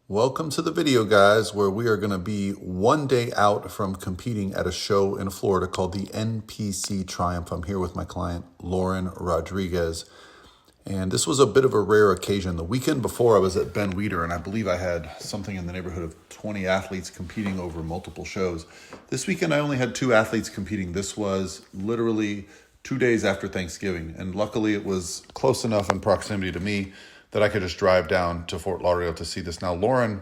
Welcome to the video, guys, where we are going to be one day out from competing at a show in Florida called the NPC Triumph. I'm here with my client, Lauryn Rodriguez. And this was a bit of a rare occasion. The weekend before, I was at Ben Weider, and I believe I had something in the neighborhood of 20 athletes competing over multiple shows. This weekend, I only had 2 athletes competing. This was literally 2 days after Thanksgiving. And luckily, it was close enough in proximity to me that I could just drive down to Fort Lauderdale to see this. Now, Lauryn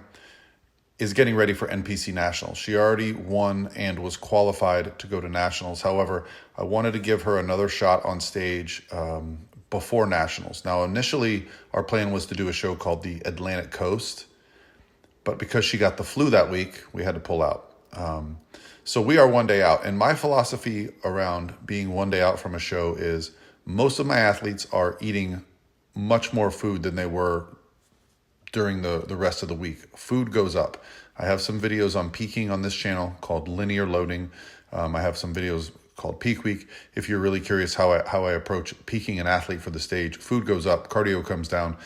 is getting ready for NPC Nationals. She already won and was qualified to go to Nationals. However, I wanted to give her another shot on stage before Nationals. Now, initially, our plan was to do a show called the Atlantic Coast, but because she got the flu that week, we had to pull out. So we are one day out. And my philosophy around being one day out from a show is most of my athletes are eating much more food than they were during the rest of the week. Food goes up. I have some videos on peaking on this channel called linear loading. I have some videos called Peak Week. If you're really curious how I approach peaking an athlete for the stage, food goes up, cardio comes down.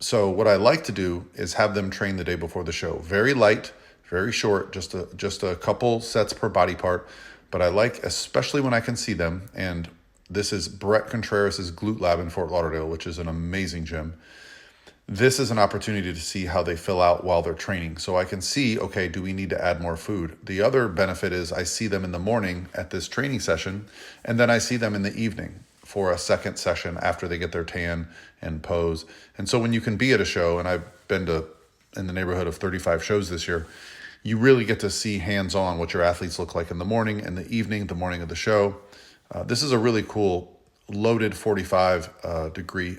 So what I like to do is have them train the day before the show. Very light, very short, just a couple sets per body part. But I like, especially when I can see them, and this is Brett Contreras' Glute Lab in Fort Lauderdale, which is an amazing gym. This is an opportunity to see how they fill out while they're training. So I can see, okay, do we need to add more food? The other benefit is I see them in the morning at this training session, and then I see them in the evening for a second session after they get their tan and pose. And so when you can be at a show, and I've been to in the neighborhood of 35 shows this year, you really get to see hands-on what your athletes look like in the morning and the evening, the morning of the show. This is a really cool loaded 45 degree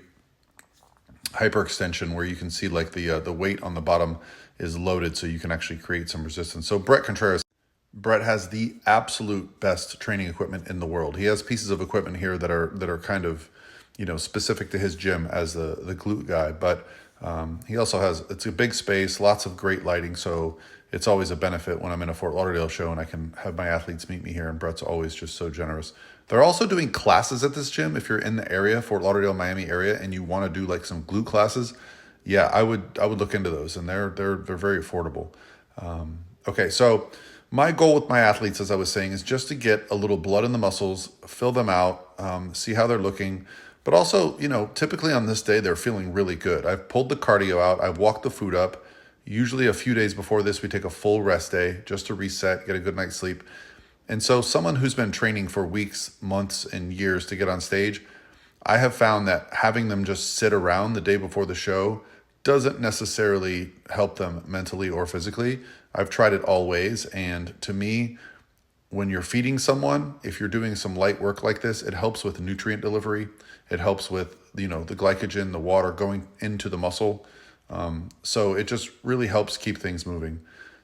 hyperextension where you can see like the weight on the bottom is loaded so you can actually create some resistance. So Brett has the absolute best training equipment in the world. He has pieces of equipment here that are kind of, specific to his gym as the glute guy, but he also has, it's a big space, lots of great lighting. So it's always a benefit when I'm in a Fort Lauderdale show and I can have my athletes meet me here, and Brett's always just so generous. They're also doing classes at this gym. If you're in the area, Fort Lauderdale, Miami area, and you want to do like some glute classes, yeah, I would look into those, and they're very affordable. Okay, so my goal with my athletes, as I was saying, is just to get a little blood in the muscles, fill them out, see how they're looking. But also, typically on this day, they're feeling really good. I've pulled the cardio out. I've walked the food up. Usually a few days before this, we take a full rest day just to reset, get a good night's sleep. And so someone who's been training for weeks, months, and years to get on stage, I have found that having them just sit around the day before the show doesn't necessarily help them mentally or physically. I've tried it all ways. And to me, when you're feeding someone, if you're doing some light work like this, it helps with nutrient delivery. It helps with, the glycogen, the water going into the muscle. So it just really helps keep things moving.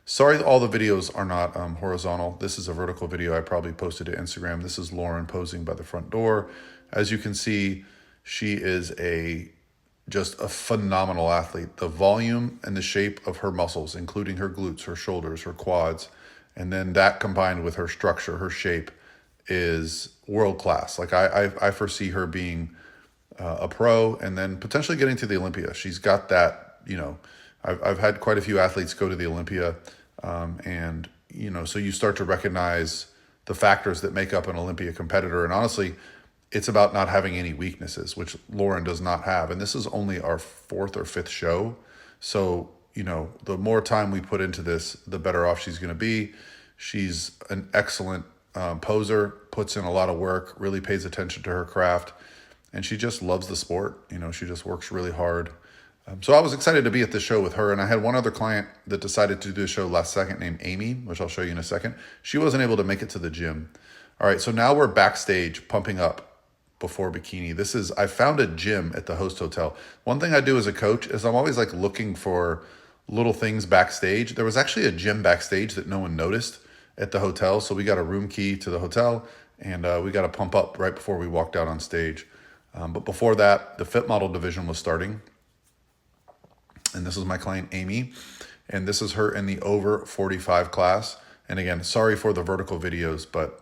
Sorry, all the videos are not horizontal. This is a vertical video I probably posted to Instagram. This is Lauryn posing by the front door. As you can see, she is just a phenomenal athlete. The volume and the shape of her muscles, including her glutes, her shoulders, her quads, and then that combined with her structure, her shape, is world class. Like I foresee her being a pro and then potentially getting to the Olympia. She's got that. I've had quite a few athletes go to the Olympia, and so you start to recognize the factors that make up an Olympia competitor. And honestly, it's about not having any weaknesses, which Lauryn does not have. And this is only our 4th or 5th show. So, the more time we put into this, the better off she's going to be. She's an excellent poser, puts in a lot of work, really pays attention to her craft, and she just loves the sport. She just works really hard. So I was excited to be at the show with her, and I had one other client that decided to do the show last second named Amy, which I'll show you in a second. She wasn't able to make it to the gym. All right, so now we're backstage pumping up before bikini. I found a gym at the host hotel. One thing I do as a coach is I'm always like looking for little things backstage. There was actually a gym backstage that no one noticed at the hotel, so we got a room key to the hotel, and we got to pump up right before we walked out on stage. But before that, the Fit Model division was starting. And this is my client, Amy. And this is her in the over 45 class. And again, sorry for the vertical videos, but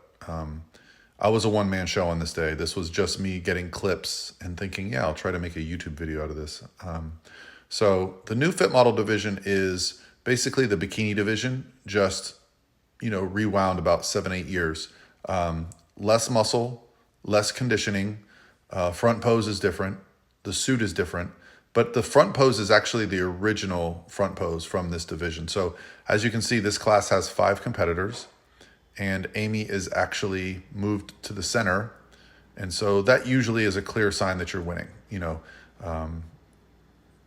I was a one-man show on this day. This was just me getting clips and thinking, yeah, I'll try to make a YouTube video out of this. So the new Fit Model division is basically the bikini division, just, rewound about 7-8 years. Less muscle, less conditioning. Front pose is different. The suit is different. But the front pose is actually the original front pose from this division. So as you can see, this class has 5 competitors, and Amy is actually moved to the center. And so that usually is a clear sign that you're winning.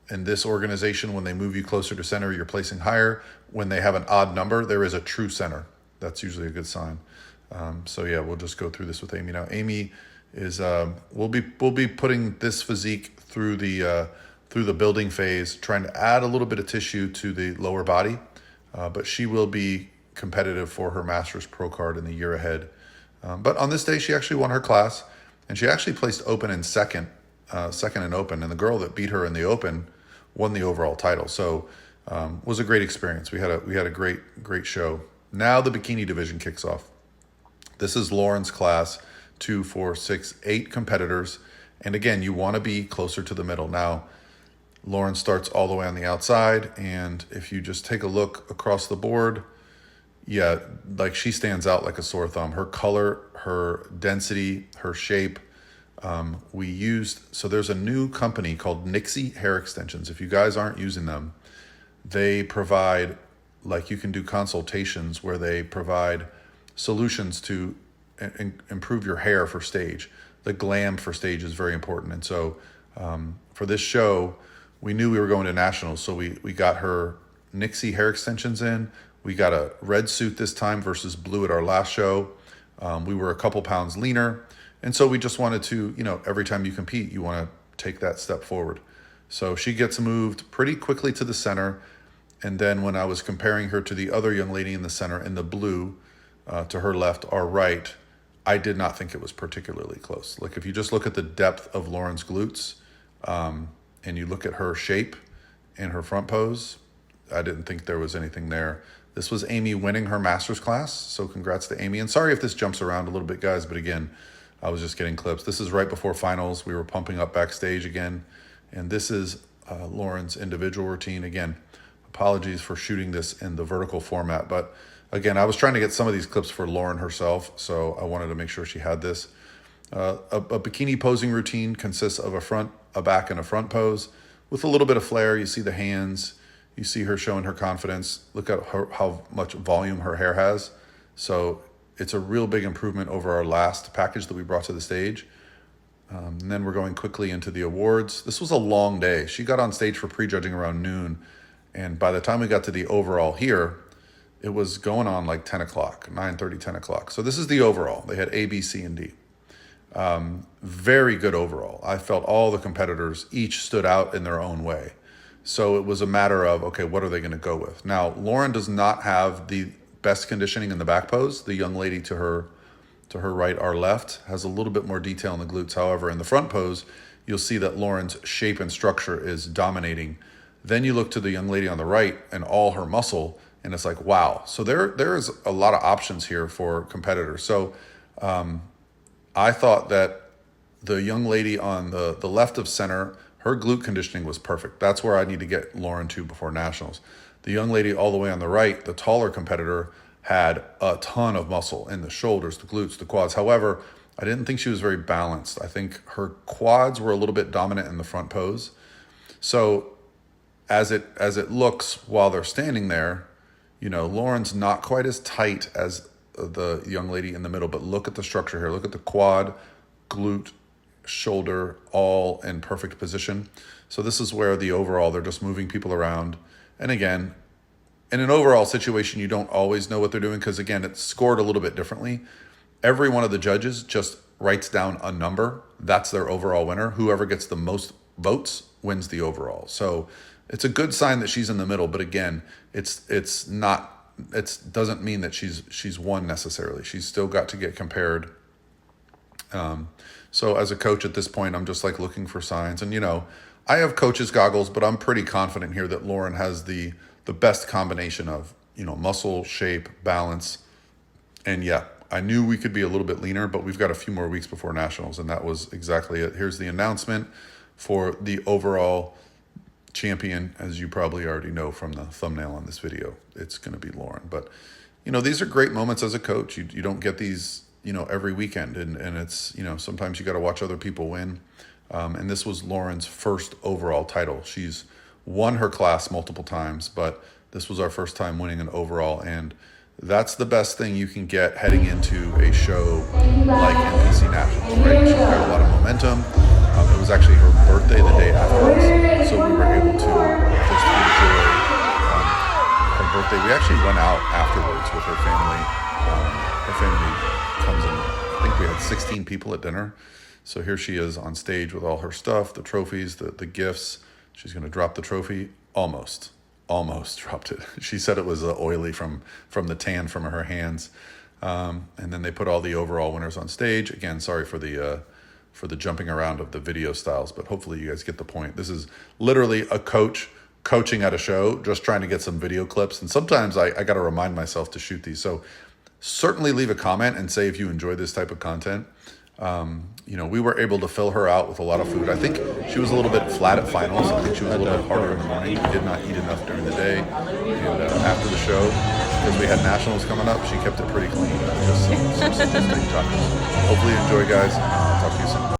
In this organization, when they move you closer to center, you're placing higher. When they have an odd number, there is a true center. That's usually a good sign. So yeah, we'll just go through this with Amy now. Amy is we'll be putting this physique through the building phase, trying to add a little bit of tissue to the lower body, but she will be competitive for her Masters Pro card in the year ahead. But on this day, she actually won her class, and she actually placed open in second in open, and the girl that beat her in the open won the overall title. So was a great experience. We had a great show. Now the bikini division kicks off. This is Lauren's class, 2, 4, 6, 8 competitors. And again, you want to be closer to the middle. Now, Lauren starts all the way on the outside. And if you just take a look across the board, yeah, like she stands out like a sore thumb. Her color, her density, her shape. So there's a new company called Nixie Hair Extensions. If you guys aren't using them, they provide, like, you can do consultations where they provide solutions to improve your hair for stage. The glam for stage is very important. And so for this show, we knew we were going to nationals. So we got her Nixie hair extensions in. We got a red suit this time versus blue at our last show. We were a couple pounds leaner. And so we just wanted to, every time you compete, you want to take that step forward. So she gets moved pretty quickly to the center. And then when I was comparing her to the other young lady in the center in the blue, to her left or right, I did not think it was particularly close. Like, if you just look at the depth of Lauren's glutes, and you look at her shape and her front pose, I didn't think there was anything there. This was Amy winning her master's class, so congrats to Amy. And sorry if this jumps around a little bit, guys, but again, I was just getting clips. This is right before finals. We were pumping up backstage again, and this is Lauren's individual routine. Again, apologies for shooting this in the vertical format, but again, I was trying to get some of these clips for Lauren herself, so I wanted to make sure she had this. A bikini posing routine consists of a front, a back, and a front pose with a little bit of flair. You see the hands. You see her showing her confidence. Look at how much volume her hair has. So it's a real big improvement over our last package that we brought to the stage. And then we're going quickly into the awards. This was a long day. She got on stage for prejudging around noon, and by the time we got to the overall here, it was going on like 10 o'clock, 9:30, 10 o'clock. So this is the overall. They had A, B, C, and D. Very good overall. I felt all the competitors each stood out in their own way. So it was a matter of, okay, what are they going to go with? Now, Lauren does not have the best conditioning in the back pose. The young lady to her right, our left, has a little bit more detail in the glutes. However, in the front pose, you'll see that Lauren's shape and structure is dominating. Then you look to the young lady on the right and all her muscle, and it's like, wow. So there is a lot of options here for competitors. So I thought that the young lady on the left of center, her glute conditioning was perfect. That's where I need to get Lauren to before nationals. The young lady all the way on the right, the taller competitor, had a ton of muscle in the shoulders, the glutes, the quads. However, I didn't think she was very balanced. I think her quads were a little bit dominant in the front pose. So as it looks while they're standing there, Lauren's not quite as tight as the young lady in the middle, but look at the structure here. Look at the quad, glute, shoulder, all in perfect position. So this is where the overall, they're just moving people around. And again, in an overall situation, you don't always know what they're doing because, again, it's scored a little bit differently. Every one of the judges just writes down a number. That's their overall winner. Whoever gets the most votes wins the overall. So it's a good sign that she's in the middle, but again, it doesn't mean that she's won necessarily. She's still got to get compared. So as a coach at this point, I'm just like looking for signs. And I have coach's goggles, but I'm pretty confident here that Lauren has the best combination of muscle, shape, balance. And yeah, I knew we could be a little bit leaner, but we've got a few more weeks before nationals, and that was exactly it. Here's the announcement for the overall champion, as you probably already know from the thumbnail on this video. It's going to be Lauryn. But, you know, these are great moments as a coach. You don't get these, you know, every weekend. And it's, you know, sometimes you got to watch other people win. And this was Lauryn's first overall title. She's won her class multiple times, but this was our first time winning an overall. And that's the best thing you can get heading into a show like NPC Nationals, right? She's got a lot of momentum. It was actually her birthday the day afterwards, so we were able to just enjoy her birthday. We actually went out afterwards with her family. Her family comes in, I think we had 16 people at dinner. So here she is on stage with all her stuff, the trophies, the gifts. She's going to drop the trophy. Almost dropped it. She said it was oily from the tan from her hands. And then they put all the overall winners on stage. Again, sorry for the jumping around of the video styles, but hopefully you guys get the point. This is literally a coach coaching at a show, just trying to get some video clips. And sometimes I got to remind myself to shoot these. So certainly leave a comment and say if you enjoy this type of content. You know, we were able to fill her out with a lot of food. I think she was a little bit flat at finals. I think she was a little bit harder in the morning. We did not eat enough during the day. And after the show, because we had nationals coming up, she kept it pretty clean. Just some steak tacos. Hopefully you enjoy, guys. Talk to you soon.